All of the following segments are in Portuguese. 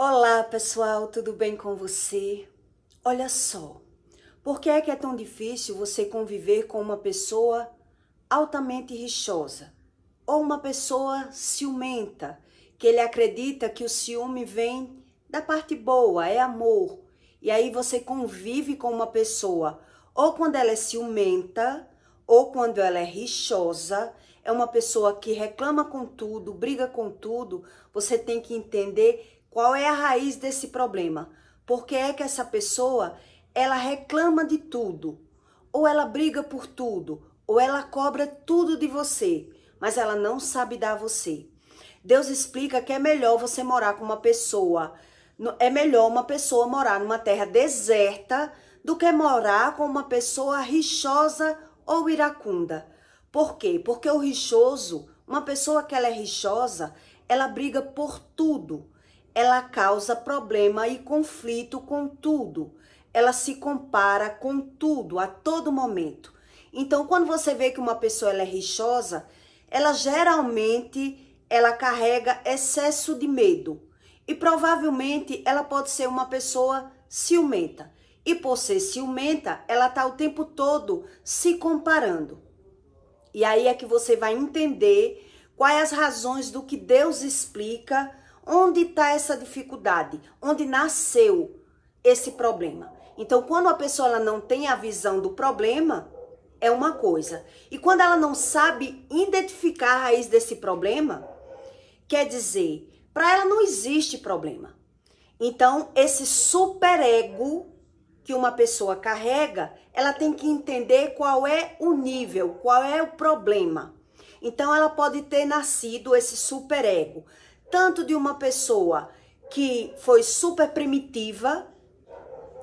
Olá, pessoal, tudo bem com você? Olha só, por que é tão difícil você conviver com uma pessoa altamente rixosa ou uma pessoa ciumenta, que ele acredita que o ciúme vem da parte boa, é amor. E aí você convive com uma pessoa ou quando ela é ciumenta ou quando ela é rixosa, é uma pessoa que reclama com tudo, briga com tudo. Você tem que entender qual é a raiz desse problema? Por que é que essa pessoa, ela reclama de tudo? Ou ela briga por tudo? Ou ela cobra tudo de você? Mas ela não sabe dar a você. Deus explica que é melhor você morar com uma pessoa. É melhor uma pessoa morar numa terra deserta do que morar com uma pessoa rixosa ou iracunda. Por quê? Porque o rixoso, uma pessoa que ela é rixosa, ela briga por tudo. Ela causa problema e conflito com tudo. Ela se compara com tudo a todo momento. Então, quando você vê que uma pessoa ela é rixosa, ela geralmente ela carrega excesso de medo. E provavelmente ela pode ser uma pessoa ciumenta. E por ser ciumenta, ela está o tempo todo se comparando. E aí é que você vai entender quais as razões do que Deus explica. Onde está essa dificuldade? Onde nasceu esse problema? Então, quando a pessoa ela não tem a visão do problema, é uma coisa. E quando ela não sabe identificar a raiz desse problema, quer dizer, para ela não existe problema. Então, esse superego que uma pessoa carrega, ela tem que entender qual é o nível, qual é o problema. Então, ela pode ter nascido esse superego tanto de uma pessoa que foi super primitiva,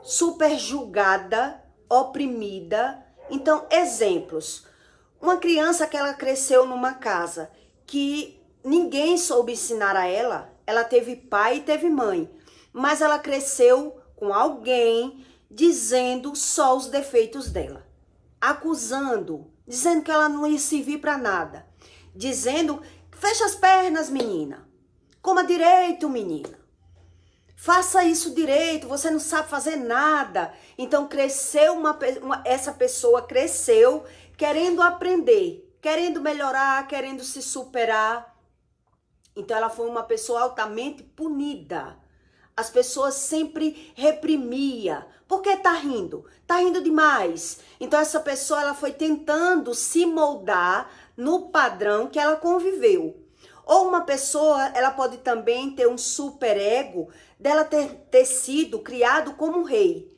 super julgada, oprimida. Então, exemplos. Uma criança que ela cresceu numa casa que ninguém soube ensinar a ela. Ela teve pai e teve mãe, mas ela cresceu com alguém dizendo só os defeitos dela, acusando, dizendo que ela não ia servir para nada, dizendo, fecha as pernas, menina. Coma direito, menina. Faça isso direito, você não sabe fazer nada. Então, essa pessoa cresceu querendo aprender, querendo melhorar, querendo se superar. Então, ela foi uma pessoa altamente punida. As pessoas sempre reprimia. Por que tá rindo? Tá rindo demais. Então, essa pessoa ela foi tentando se moldar no padrão que ela conviveu. Ou uma pessoa, ela pode também ter um superego dela ter sido criado como um rei.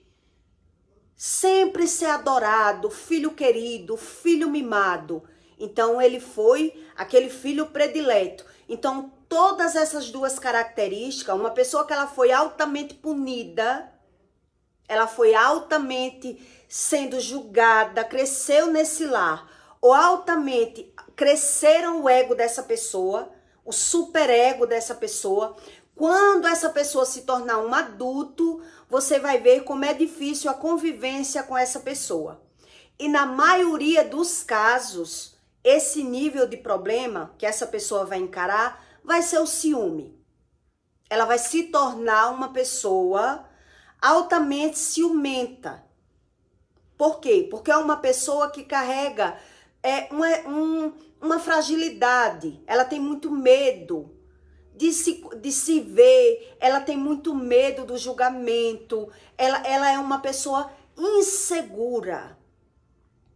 Sempre ser adorado, filho querido, filho mimado. Então, ele foi aquele filho predileto. Então, todas essas duas características, uma pessoa que ela foi altamente punida, ela foi altamente sendo julgada, cresceu nesse lar, ou altamente cresceram o ego dessa pessoa, o superego dessa pessoa. Quando essa pessoa se tornar um adulto, você vai ver como é difícil a convivência com essa pessoa. E na maioria dos casos, esse nível de problema que essa pessoa vai encarar vai ser o ciúme. Ela vai se tornar uma pessoa altamente ciumenta. Por quê? Porque é uma pessoa que carrega uma fragilidade, ela tem muito medo de se ver, ela tem muito medo do julgamento, ela é uma pessoa insegura.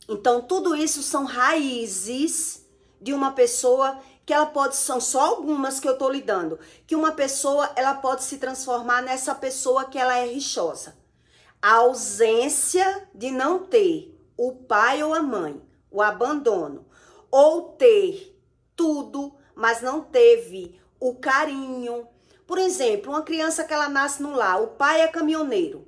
Então, tudo isso são raízes de uma pessoa que ela pode, são só algumas que eu tô lidando, que uma pessoa, ela pode se transformar nessa pessoa que ela é rixosa. A ausência de não ter o pai ou a mãe, o abandono, ou ter tudo, mas não teve o carinho. Por exemplo, uma criança que ela nasce no lar, o pai é caminhoneiro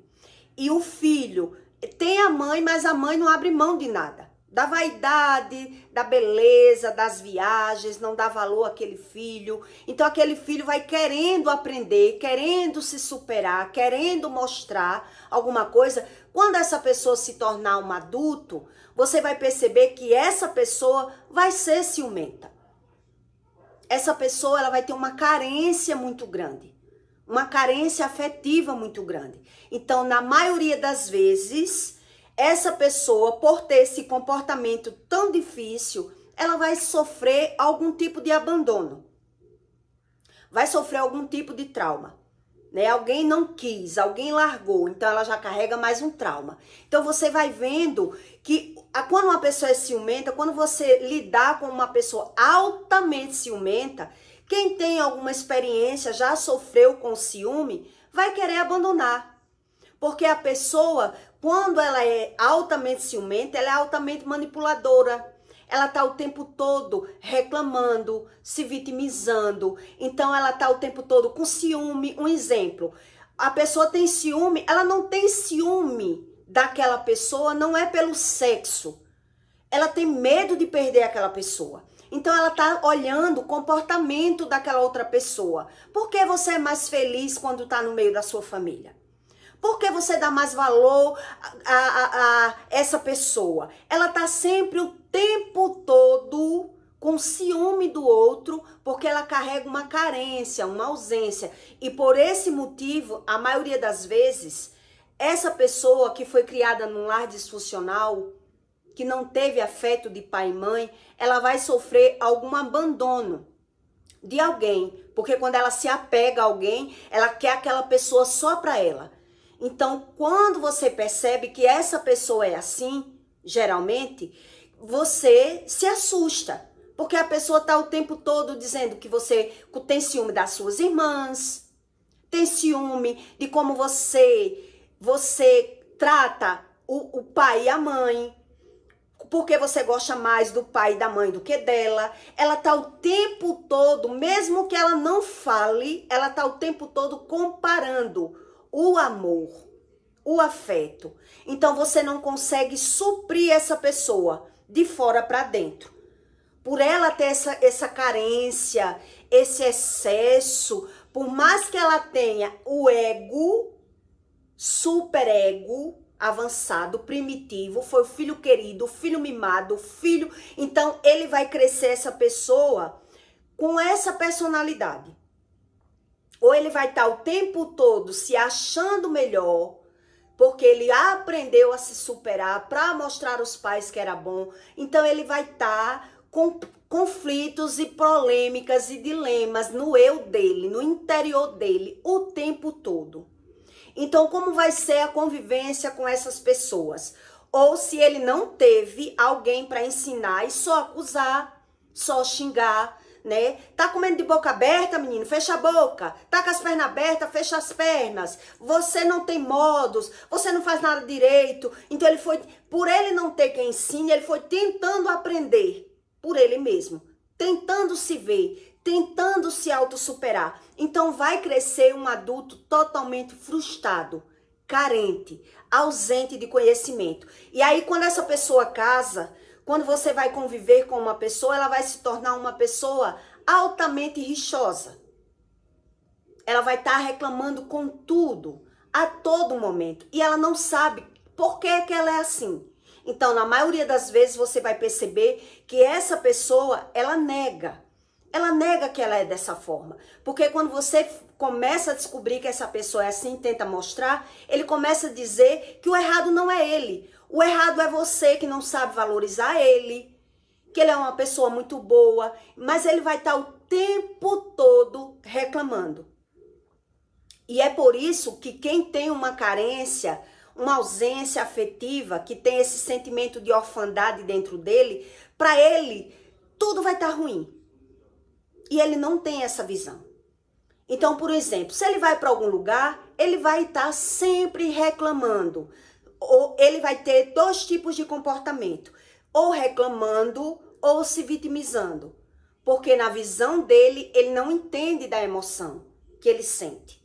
e o filho tem a mãe, mas a mãe não abre mão de nada. Da vaidade, da beleza, das viagens, não dá valor àquele filho. Então aquele filho vai querendo aprender, querendo se superar, querendo mostrar alguma coisa. Quando essa pessoa se tornar um adulto, você vai perceber que essa pessoa vai ser ciumenta. Essa pessoa ela vai ter uma carência muito grande. uma carência afetiva muito grande. Então, na maioria das vezes, essa pessoa, por ter esse comportamento tão difícil, ela vai sofrer algum tipo de abandono. Vai sofrer algum tipo de trauma. Né? Alguém não quis, alguém largou, então ela já carrega mais um trauma. Então você vai vendo que quando uma pessoa é ciumenta, quando você lidar com uma pessoa altamente ciumenta, quem tem alguma experiência, já sofreu com ciúme, vai querer abandonar. Porque a pessoa, quando ela é altamente ciumenta, ela é altamente manipuladora. Ela tá o tempo todo reclamando, se vitimizando. Então, ela tá o tempo todo com ciúme. Um exemplo, a pessoa tem ciúme, ela não tem ciúme daquela pessoa, não é pelo sexo. Ela tem medo de perder aquela pessoa. Então, ela tá olhando o comportamento daquela outra pessoa. Por que você é mais feliz quando tá no meio da sua família? Por que você dá mais valor a essa pessoa? Ela tá sempre o tempo todo com ciúme do outro, porque ela carrega uma carência, uma ausência. E por esse motivo, a maioria das vezes, essa pessoa que foi criada num lar disfuncional, que não teve afeto de pai e mãe, ela vai sofrer algum abandono de alguém. Porque quando ela se apega a alguém, ela quer aquela pessoa só para ela. Então, quando você percebe que essa pessoa é assim, geralmente, você se assusta. Porque a pessoa está o tempo todo dizendo que você tem ciúme das suas irmãs, tem ciúme de como você trata o pai e a mãe, porque você gosta mais do pai e da mãe do que dela. Ela está o tempo todo, mesmo que ela não fale, ela está o tempo todo comparando o amor, o afeto. Então você não consegue suprir essa pessoa de fora para dentro. Por ela ter essa carência, esse excesso, por mais que ela tenha o ego, super ego, avançado, primitivo, foi o filho querido, o filho mimado, o filho... Então ele vai crescer essa pessoa com essa personalidade. Ou ele vai estar o tempo todo se achando melhor, porque ele aprendeu a se superar para mostrar aos pais que era bom. Então ele vai estar com conflitos e polêmicas e dilemas no eu dele, no interior dele, o tempo todo. Então como vai ser a convivência com essas pessoas? Ou se ele não teve alguém para ensinar e só acusar, só xingar, né? Tá comendo de boca aberta, menino? Fecha a boca. Tá com as pernas abertas? Fecha as pernas. Você não tem modos, você não faz nada direito. Então ele foi, por ele não ter quem ensine, ele foi tentando aprender por ele mesmo, tentando se ver, tentando se autossuperar. Então vai crescer um adulto totalmente frustrado, carente, ausente de conhecimento. E aí quando essa pessoa casa, quando você vai conviver com uma pessoa, ela vai se tornar uma pessoa altamente rixosa. Ela vai estar reclamando com tudo, a todo momento. E ela não sabe por que ela é assim. Então, na maioria das vezes, você vai perceber que essa pessoa, ela nega. Ela nega que ela é dessa forma. Porque quando você começa a descobrir que essa pessoa é assim, tenta mostrar, ele começa a dizer que o errado não é ele. O errado é você que não sabe valorizar ele, que ele é uma pessoa muito boa, mas ele vai estar o tempo todo reclamando. E é por isso que quem tem uma carência, uma ausência afetiva, que tem esse sentimento de orfandade dentro dele, para ele tudo vai estar ruim. E ele não tem essa visão. Então, por exemplo, se ele vai para algum lugar, ele vai estar sempre reclamando. Ou ele vai ter dois tipos de comportamento, ou reclamando ou se vitimizando, porque na visão dele, ele não entende da emoção que ele sente.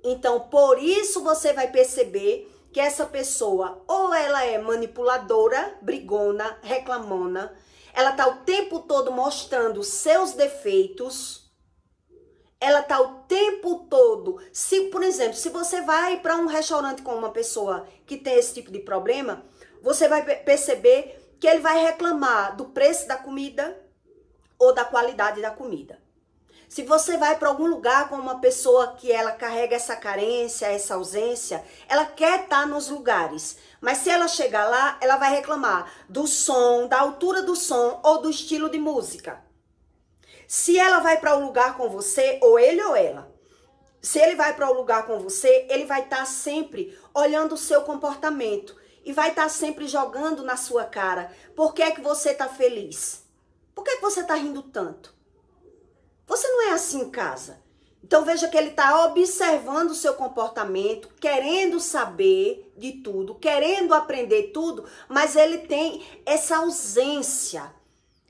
Então, por isso você vai perceber que essa pessoa, ou ela é manipuladora, brigona, reclamona, ela tá o tempo todo mostrando seus defeitos. Ela tá o tempo todo, por exemplo, se você vai para um restaurante com uma pessoa que tem esse tipo de problema, você vai perceber que ele vai reclamar do preço da comida ou da qualidade da comida. Se você vai para algum lugar com uma pessoa que ela carrega essa carência, essa ausência, ela quer estar nos lugares. Mas se ela chegar lá, ela vai reclamar do som, da altura do som ou do estilo de música. Se ela vai para um lugar com você, ou ele ou ela, se ele vai para um lugar com você, ele vai estar sempre olhando o seu comportamento e vai estar sempre jogando na sua cara. Por que é que você está feliz? Por que é que você está rindo tanto? Você não é assim em casa. Então veja que ele está observando o seu comportamento, querendo saber de tudo, querendo aprender tudo, mas ele tem essa ausência,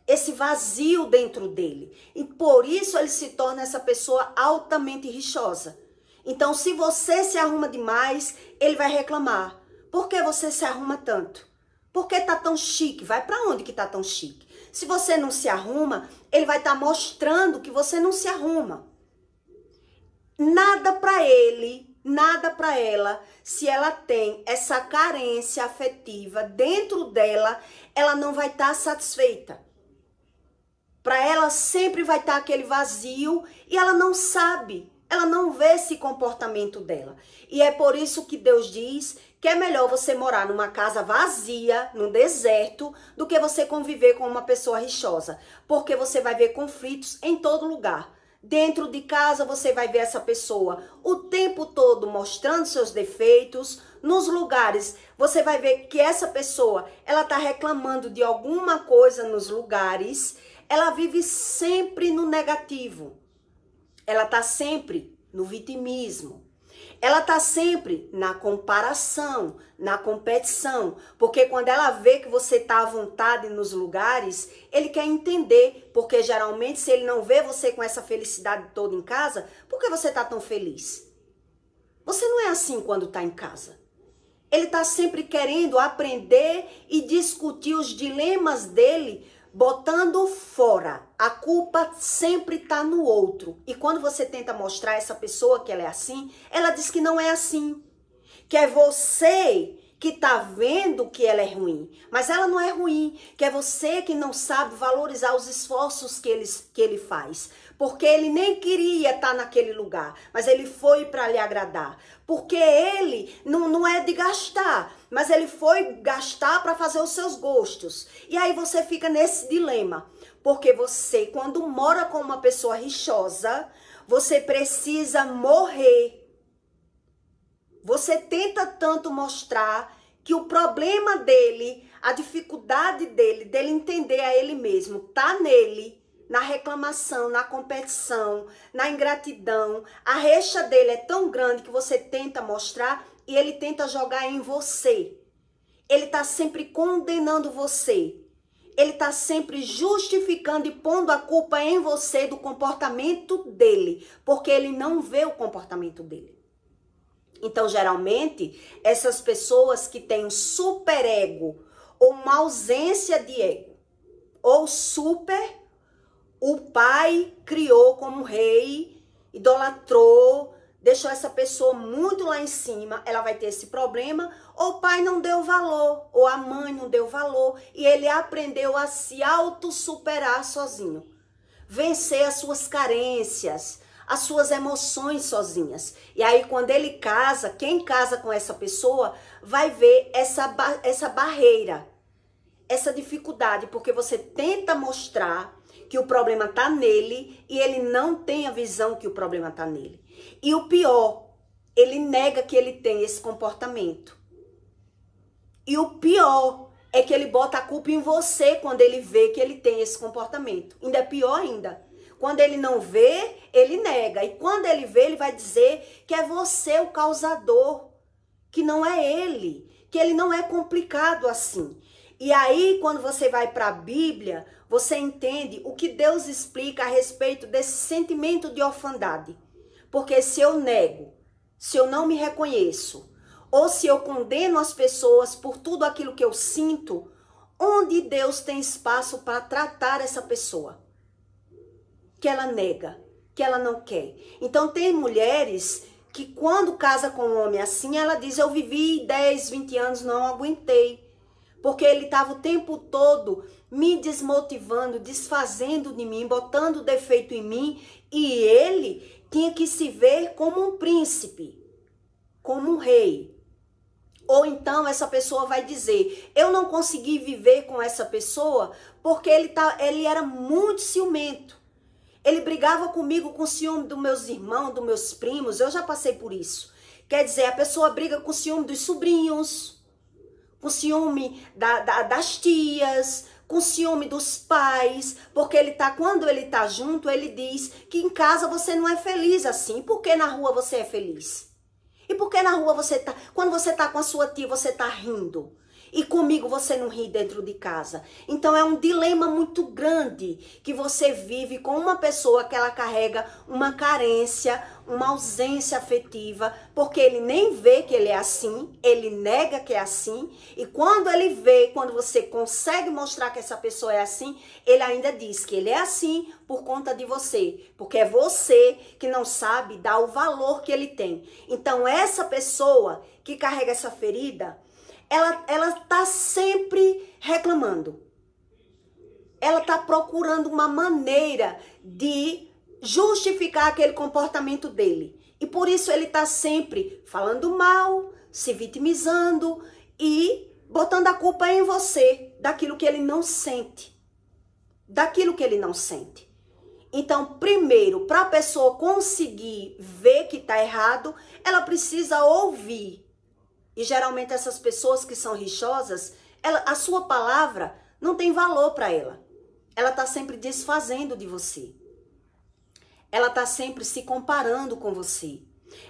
esse vazio dentro dele. E por isso ele se torna essa pessoa altamente rixosa. Então se você se arruma demais, ele vai reclamar. Por que você se arruma tanto? Por que tá tão chique? Vai para onde que tá tão chique? Se você não se arruma, ele vai estar mostrando que você não se arruma. Nada para ele, nada para ela, se ela tem essa carência afetiva dentro dela, ela não vai estar satisfeita. Para ela sempre vai estar aquele vazio e ela não sabe, ela não vê esse comportamento dela. E é por isso que Deus diz que é melhor você morar numa casa vazia, no deserto, do que você conviver com uma pessoa rixosa. Porque você vai ver conflitos em todo lugar. Dentro de casa você vai ver essa pessoa o tempo todo mostrando seus defeitos. Nos lugares você vai ver que essa pessoa, ela está reclamando de alguma coisa nos lugares. Ela vive sempre no negativo. Ela está sempre no vitimismo. Ela está sempre na comparação, na competição. Porque quando ela vê que você está à vontade nos lugares, ele quer entender. Porque geralmente se ele não vê você com essa felicidade toda em casa, por que você está tão feliz? Você não é assim quando está em casa. Ele está sempre querendo aprender e discutir os dilemas dele, botando fora. A culpa sempre está no outro. E quando você tenta mostrar a essa pessoa que ela é assim, ela diz que não é assim. Que é você que está vendo que ela é ruim. Mas ela não é ruim. Que é você que não sabe valorizar os esforços que ele faz. Porque ele nem queria estar naquele lugar. Mas ele foi para lhe agradar. Porque ele não é de gastar. Mas ele foi gastar para fazer os seus gostos. E aí você fica nesse dilema. Porque você, quando mora com uma pessoa rixosa, você precisa morrer. Você tenta tanto mostrar que o problema dele, a dificuldade dele entender a ele mesmo, tá nele, na reclamação, na competição, na ingratidão. A reixa dele é tão grande que você tenta mostrar e ele tenta jogar em você. Ele tá sempre condenando você. Ele tá sempre justificando e pondo a culpa em você do comportamento dele, porque ele não vê o comportamento dele. Então, geralmente, essas pessoas que têm um superego ou uma ausência de ego, ou super, o pai criou como rei, idolatrou, deixou essa pessoa muito lá em cima, ela vai ter esse problema, ou o pai não deu valor, ou a mãe não deu valor, e ele aprendeu a se auto-superar sozinho. Vencer as suas carências, as suas emoções sozinhas. E aí quando ele casa, quem casa com essa pessoa vai ver essa barreira, essa dificuldade, porque você tenta mostrar que o problema tá nele e ele não tem a visão que o problema tá nele. E o pior, ele nega que ele tem esse comportamento. E o pior é que ele bota a culpa em você quando ele vê que ele tem esse comportamento. Ainda é pior ainda. Quando ele não vê, ele nega. E quando ele vê, ele vai dizer que é você o causador, que não é ele, que ele não é complicado assim. E aí, quando você vai para a Bíblia, você entende o que Deus explica a respeito desse sentimento de orfandade. Porque se eu nego, se eu não me reconheço, ou se eu condeno as pessoas por tudo aquilo que eu sinto, onde Deus tem espaço para tratar essa pessoa? Que ela nega, que ela não quer. Então tem mulheres que quando casa com um homem assim, ela diz, eu vivi 10, 20 anos, não aguentei. Porque ele estava o tempo todo me desmotivando, desfazendo de mim, botando defeito em mim, e ele tinha que se ver como um príncipe, como um rei. Ou então essa pessoa vai dizer, eu não consegui viver com essa pessoa porque ele era muito ciumento. Ele brigava comigo com ciúme dos meus irmãos, dos meus primos, eu já passei por isso. Quer dizer, a pessoa briga com ciúme dos sobrinhos, com ciúme das tias, com ciúme dos pais, porque quando ele tá junto, ele diz que em casa você não é feliz assim, porque na rua você é feliz. E por que na rua quando você tá com a sua tia, você tá rindo? E comigo você não ri dentro de casa. Então é um dilema muito grande que você vive com uma pessoa que ela carrega uma carência, uma ausência afetiva, porque ele nem vê que ele é assim, ele nega que é assim, e quando ele vê, quando você consegue mostrar que essa pessoa é assim, ele ainda diz que ele é assim por conta de você, porque é você que não sabe dar o valor que ele tem. Então essa pessoa que carrega essa ferida, ela tá sempre reclamando. Ela tá procurando uma maneira de justificar aquele comportamento dele. E por isso ele tá sempre falando mal, se vitimizando e botando a culpa em você, daquilo que ele não sente. Daquilo que ele não sente. Então, primeiro, para a pessoa conseguir ver que tá errado, ela precisa ouvir. E geralmente essas pessoas que são rixosas, a sua palavra não tem valor para ela. Ela está sempre desfazendo de você. Ela está sempre se comparando com você.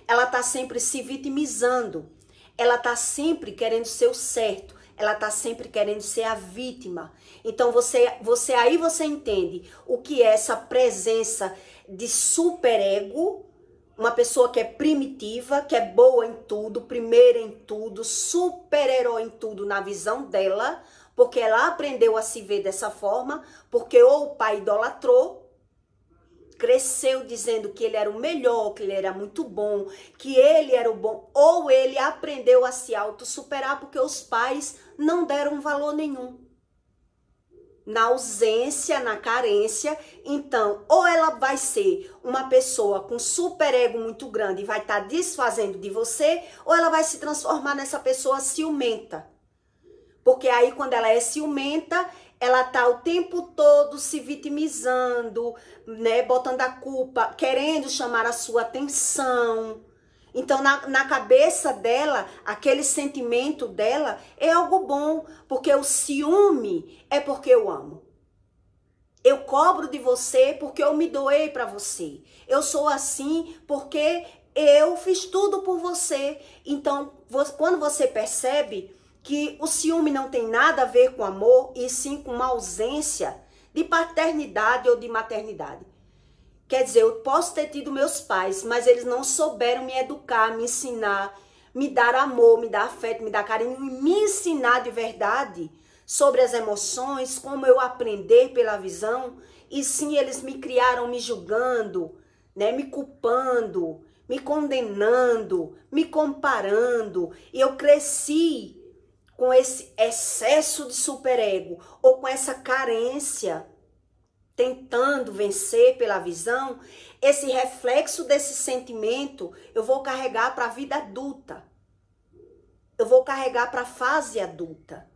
Ela está sempre se vitimizando. Ela está sempre querendo ser o certo. Ela está sempre querendo ser a vítima. Então aí você entende o que é essa presença de superego. Uma pessoa que é primitiva, que é boa em tudo, primeira em tudo, super-herói em tudo na visão dela, porque ela aprendeu a se ver dessa forma, porque ou o pai idolatrou, cresceu dizendo que ele era o melhor, que ele era muito bom, que ele era o bom, ou ele aprendeu a se auto-superar porque os pais não deram valor nenhum. Na ausência, na carência, então, ou ela vai ser uma pessoa com superego muito grande e vai estar desfazendo de você, ou ela vai se transformar nessa pessoa ciumenta. Porque aí, quando ela é ciumenta, ela tá o tempo todo se vitimizando, né, botando a culpa, querendo chamar a sua atenção. Então, na cabeça dela, aquele sentimento dela é algo bom, porque o ciúme é porque eu amo. Eu cobro de você porque eu me doei para você. Eu sou assim porque eu fiz tudo por você. Então, quando você percebe que o ciúme não tem nada a ver com amor, e sim com uma ausência de paternidade ou de maternidade. Quer dizer, eu posso ter tido meus pais, mas eles não souberam me educar, me ensinar, me dar amor, me dar afeto, me dar carinho e me ensinar de verdade sobre as emoções, como eu aprender pela visão. E sim, eles me criaram me julgando, né, me culpando, me condenando, me comparando. E eu cresci com esse excesso de superego ou com essa carência, tentando vencer pela visão. Esse reflexo desse sentimento eu vou carregar para a vida adulta. Eu vou carregar para a fase adulta.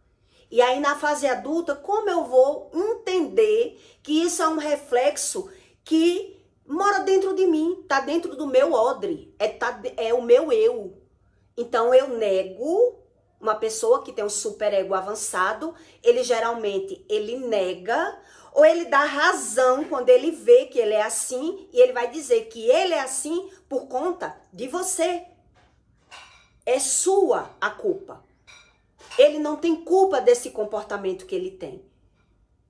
E aí na fase adulta, como eu vou entender que isso é um reflexo que mora dentro de mim, tá dentro do meu odre, é o meu eu. Então eu nego. Uma pessoa que tem um superego avançado, ele geralmente nega, ou ele dá razão quando ele vê que ele é assim, e ele vai dizer que ele é assim por conta de você. É sua a culpa. Ele não tem culpa desse comportamento que ele tem.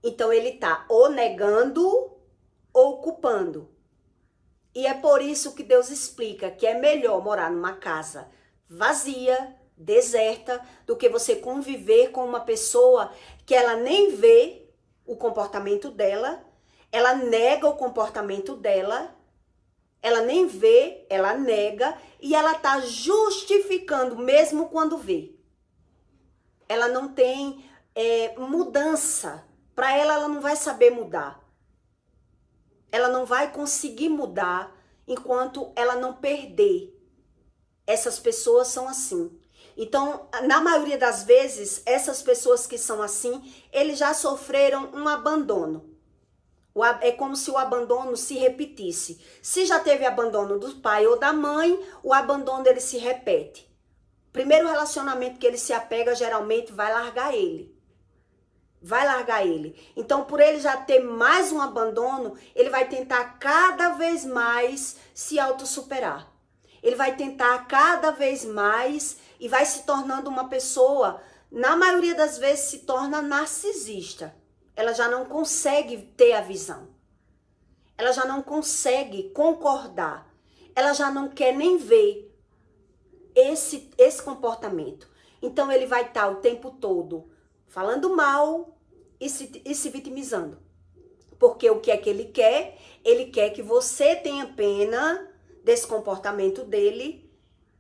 Então ele tá ou negando ou culpando. E é por isso que Deus explica que é melhor morar numa casa vazia, deserta, do que você conviver com uma pessoa que ela nem vê o comportamento dela, ela nega o comportamento dela, ela nem vê, ela nega, e ela tá justificando mesmo quando vê. Ela não tem mudança Para ela não vai saber mudar. Ela não vai conseguir mudar enquanto ela não perder. Essas pessoas são assim. Então, na maioria das vezes, essas pessoas que são assim, eles já sofreram um abandono. É como se o abandono se repetisse. Se já teve abandono do pai ou da mãe, o abandono ele se repete. Primeiro relacionamento que ele se apega, geralmente vai largar ele. Vai largar ele. Então, por ele já ter mais um abandono, ele vai tentar cada vez mais se autossuperar. Ele vai tentar cada vez mais e vai se tornando uma pessoa, na maioria das vezes, se torna narcisista. Ela já não consegue ter a visão. Ela já não consegue concordar. Ela já não quer nem ver esse comportamento. Então, ele vai estar o tempo todo falando mal e se vitimizando. Porque o que é que ele quer? Ele quer que você tenha pena desse comportamento dele.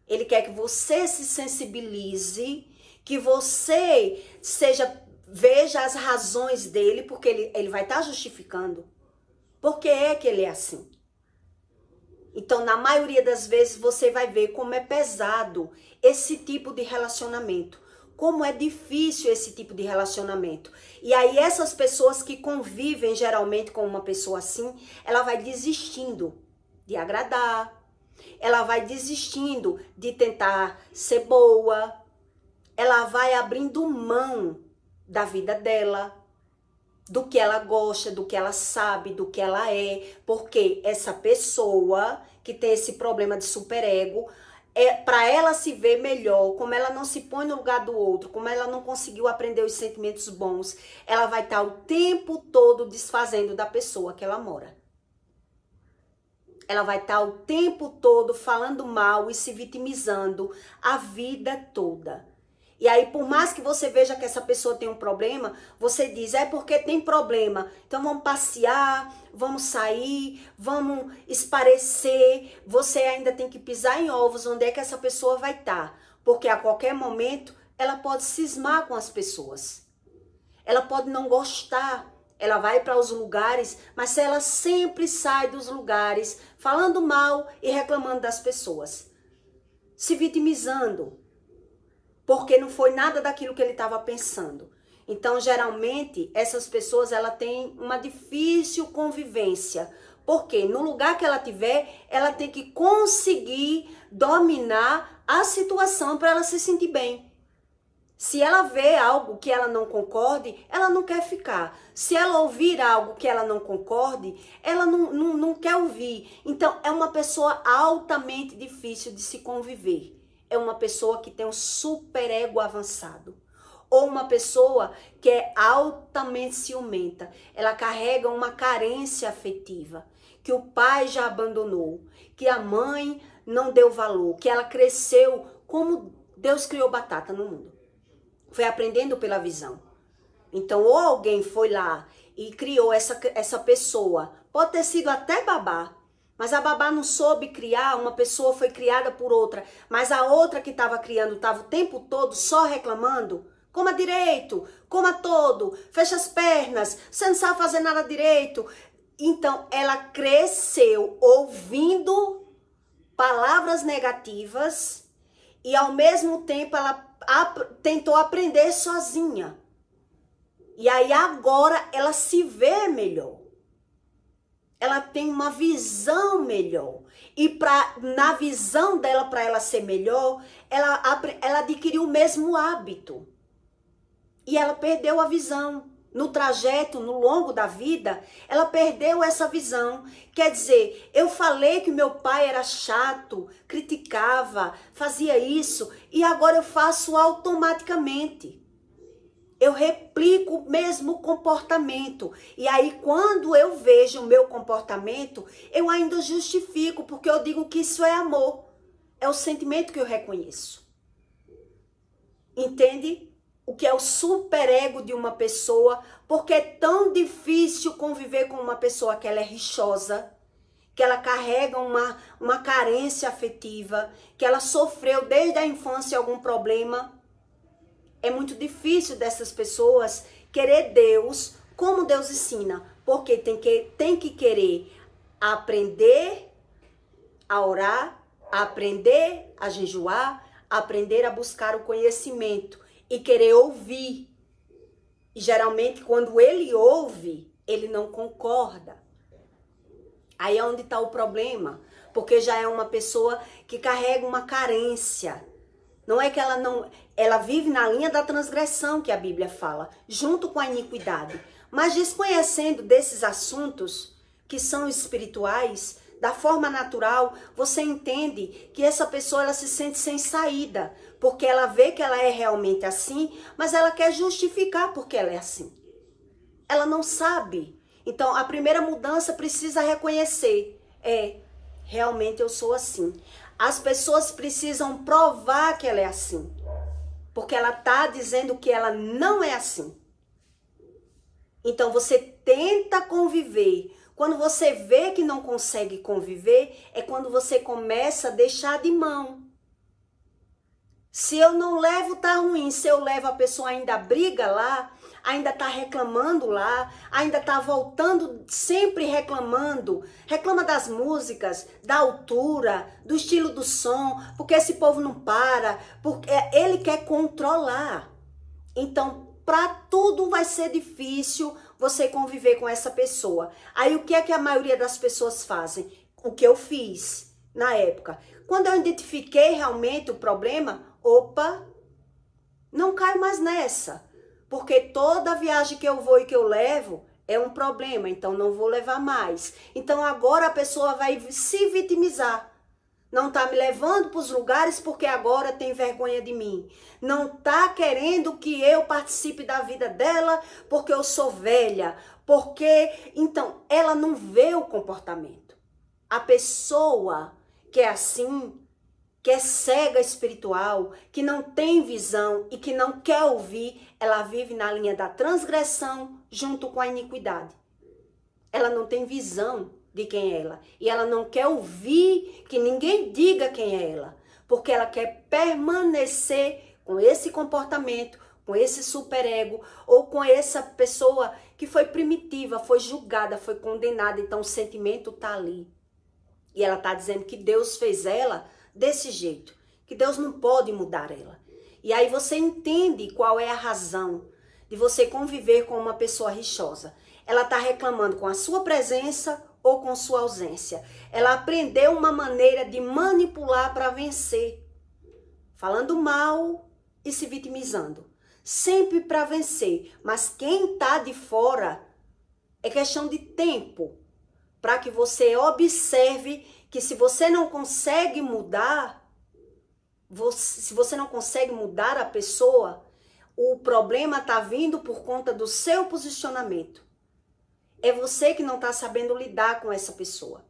Ele quer que você se sensibilize, que você veja as razões dele, porque ele vai estar justificando. Por que é que ele é assim? Então, na maioria das vezes, você vai ver como é pesado esse tipo de relacionamento. Como é difícil esse tipo de relacionamento. E aí, essas pessoas que convivem geralmente com uma pessoa assim, ela vai desistindo de agradar. Ela vai desistindo de tentar ser boa. Ela vai abrindo mão da vida dela, do que ela gosta, do que ela sabe, do que ela é. Porque essa pessoa que tem esse problema de superego, para ela se ver melhor, como ela não se põe no lugar do outro, como ela não conseguiu aprender os sentimentos bons, ela vai estar o tempo todo desfazendo da pessoa que ela mora. Ela vai estar o tempo todo falando mal e se vitimizando a vida toda. E aí, por mais que você veja que essa pessoa tem um problema, você diz, é porque tem problema. Então, vamos passear, vamos sair, vamos esparecer. Você ainda tem que pisar em ovos onde é que essa pessoa vai estar. Porque a qualquer momento, ela pode cismar com as pessoas. Ela pode não gostar. Ela vai para os lugares, mas ela sempre sai dos lugares falando mal e reclamando das pessoas. Se vitimizando. Porque não foi nada daquilo que ele estava pensando. Então, geralmente, essas pessoas, ela tem uma difícil convivência. Porque no lugar que ela tiver, ela tem que conseguir dominar a situação para ela se sentir bem. Se ela vê algo que ela não concorde, ela não quer ficar. Se ela ouvir algo que ela não concorde, ela não quer ouvir. Então, é uma pessoa altamente difícil de se conviver. É uma pessoa que tem um superego avançado. Ou uma pessoa que é altamente ciumenta. Ela carrega uma carência afetiva. Que o pai já abandonou. Que a mãe não deu valor. Que ela cresceu como Deus criou batata no mundo. Foi aprendendo pela visão. Então, ou alguém foi lá e criou essa pessoa. Pode ter sido até babá. Mas a babá não soube criar, uma pessoa foi criada por outra, mas a outra que estava criando estava o tempo todo só reclamando. Coma direito, coma todo, fecha as pernas, você não sabe fazer nada direito. Então, ela cresceu ouvindo palavras negativas e, ao mesmo tempo, ela tentou aprender sozinha. E aí, agora, ela se vê melhor. Ela tem uma visão melhor. E na visão dela, para ela ser melhor, ela adquiriu o mesmo hábito. E ela perdeu a visão. No trajeto, no longo da vida, ela perdeu essa visão. Quer dizer, eu falei que meu pai era chato, criticava, fazia isso, e agora eu faço automaticamente. Eu replico o mesmo comportamento. E aí, quando eu vejo o meu comportamento, eu ainda justifico, porque eu digo que isso é amor. É o sentimento que eu reconheço. Entende? O que é o superego de uma pessoa, porque é tão difícil conviver com uma pessoa que ela é rixosa, que ela carrega uma carência afetiva, que ela sofreu desde a infância algum problema. É muito difícil dessas pessoas querer Deus Como Deus ensina? Porque tem que querer aprender a orar, aprender a jejuar, aprender a buscar o conhecimento e querer ouvir. E geralmente quando ele ouve, ele não concorda. Aí é onde está o problema, porque já é uma pessoa que carrega uma carência. Não é que ela vive na linha da transgressão que a Bíblia fala, junto com a iniquidade. Mas desconhecendo desses assuntos que são espirituais, da forma natural, você entende que essa pessoa ela se sente sem saída, porque ela vê que ela é realmente assim, mas ela quer justificar porque ela é assim. Ela não sabe. Então, a primeira mudança precisa reconhecer, realmente eu sou assim. As pessoas precisam provar que ela é assim, porque ela está dizendo que ela não é assim. Então, você tenta conviver. Quando você vê que não consegue conviver, é quando você começa a deixar de mão. Se eu não levo, tá ruim. Se eu levo, a pessoa ainda briga lá, ainda tá reclamando lá, ainda tá voltando, sempre reclamando. Reclama das músicas, da altura, do estilo do som, porque esse povo não para, porque ele quer controlar. Então, para tudo vai ser difícil você conviver com essa pessoa. Aí o que é que a maioria das pessoas fazem? O que eu fiz na época. Quando eu identifiquei realmente o problema, opa, não caio mais nessa. Porque toda viagem que eu vou e que eu levo é um problema, então não vou levar mais. Então agora a pessoa vai se vitimizar. Não tá me levando para os lugares porque agora tem vergonha de mim. Não tá querendo que eu participe da vida dela porque eu sou velha. Porque, então, ela não vê o comportamento. A pessoa que é assim, que é cega espiritual, que não tem visão e que não quer ouvir, ela vive na linha da transgressão junto com a iniquidade. Ela não tem visão de quem é ela. E ela não quer ouvir que ninguém diga quem é ela. Porque ela quer permanecer com esse comportamento, com esse superego, ou com essa pessoa que foi primitiva, foi julgada, foi condenada. Então o sentimento tá ali. E ela tá dizendo que Deus fez ela desse jeito. Que Deus não pode mudar ela. E aí você entende qual é a razão de você conviver com uma pessoa rixosa. Ela tá reclamando com a sua presença ou com sua ausência. Ela aprendeu uma maneira de manipular para vencer. Falando mal e se vitimizando. Sempre para vencer. Mas quem está de fora é questão de tempo. Para que você observe que se você não consegue mudar, se você não consegue mudar a pessoa, o problema está vindo por conta do seu posicionamento. É você que não está sabendo lidar com essa pessoa.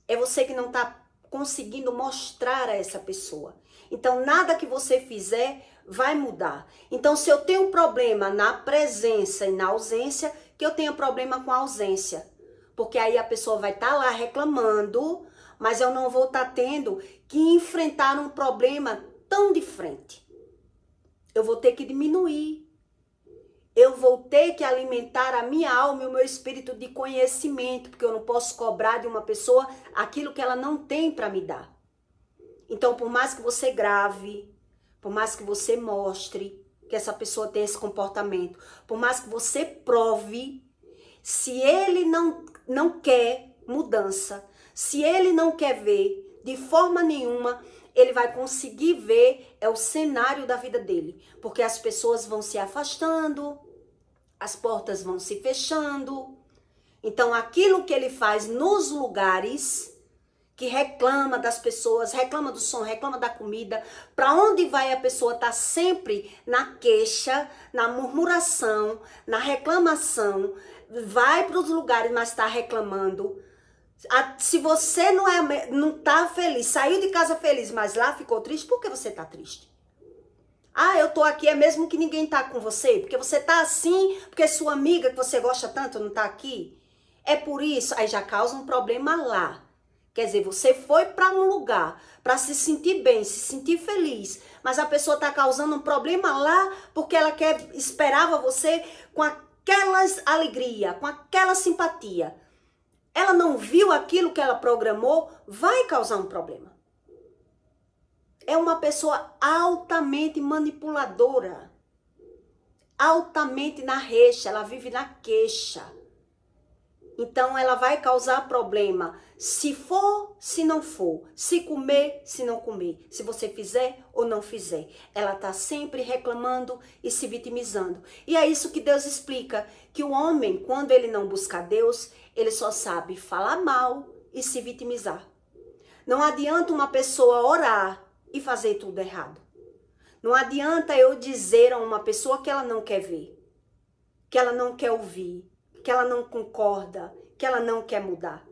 É você que não está conseguindo mostrar a essa pessoa. Então, nada que você fizer vai mudar. Então, se eu tenho um problema na presença e na ausência, que eu tenha problema com a ausência. Porque aí a pessoa vai estar lá reclamando, mas eu não vou estar tendo que enfrentar um problema tão de frente. Eu vou ter que diminuir. Eu vou ter que alimentar a minha alma e o meu espírito de conhecimento, porque eu não posso cobrar de uma pessoa aquilo que ela não tem para me dar. Então, por mais que você grave, por mais que você mostre que essa pessoa tem esse comportamento, por mais que você prove, se ele não quer mudança, se ele não quer ver de forma nenhuma, ele vai conseguir ver o cenário da vida dele. Porque as pessoas vão se afastando, as portas vão se fechando. Então, aquilo que ele faz nos lugares, que reclama das pessoas, reclama do som, reclama da comida, para onde vai a pessoa tá sempre na queixa, na murmuração, na reclamação, vai para os lugares, mas está reclamando. Se você não tá feliz, saiu de casa feliz, mas lá ficou triste, por que você tá triste? Ah, eu tô aqui, é mesmo que ninguém tá com você? Porque você tá assim, porque sua amiga que você gosta tanto não tá aqui? É por isso, aí já causa um problema lá. Quer dizer, você foi para um lugar para se sentir bem, se sentir feliz, mas a pessoa tá causando um problema lá porque ela esperava você aquela alegria, com aquela simpatia, ela não viu aquilo que ela programou, vai causar um problema. É uma pessoa altamente manipuladora, altamente na reixa, ela vive na queixa. Então ela vai causar problema, se for, se não for, se comer, se não comer, se você fizer ou não fizer. Ela tá sempre reclamando e se vitimizando. E é isso que Deus explica, que o homem, quando ele não busca Deus, ele só sabe falar mal e se vitimizar. Não adianta uma pessoa orar e fazer tudo errado. Não adianta eu dizer a uma pessoa que ela não quer ver, que ela não quer ouvir, que ela não concorda, que ela não quer mudar.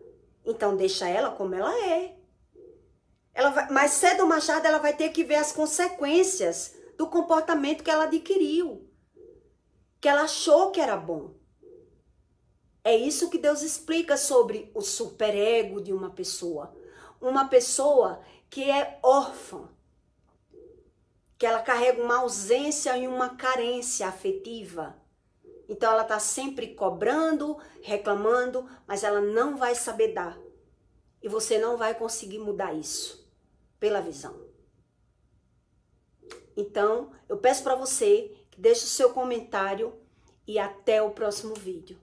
Então deixa ela como ela é. Mais cedo ou mais tarde ela vai ter que ver as consequências do comportamento que ela adquiriu, que ela achou que era bom. É isso que Deus explica sobre o superego de uma pessoa. Uma pessoa que é órfã, que ela carrega uma ausência e uma carência afetiva. Então ela está sempre cobrando, reclamando, mas ela não vai saber dar. E você não vai conseguir mudar isso pela visão. Então eu peço para você que deixe o seu comentário e até o próximo vídeo.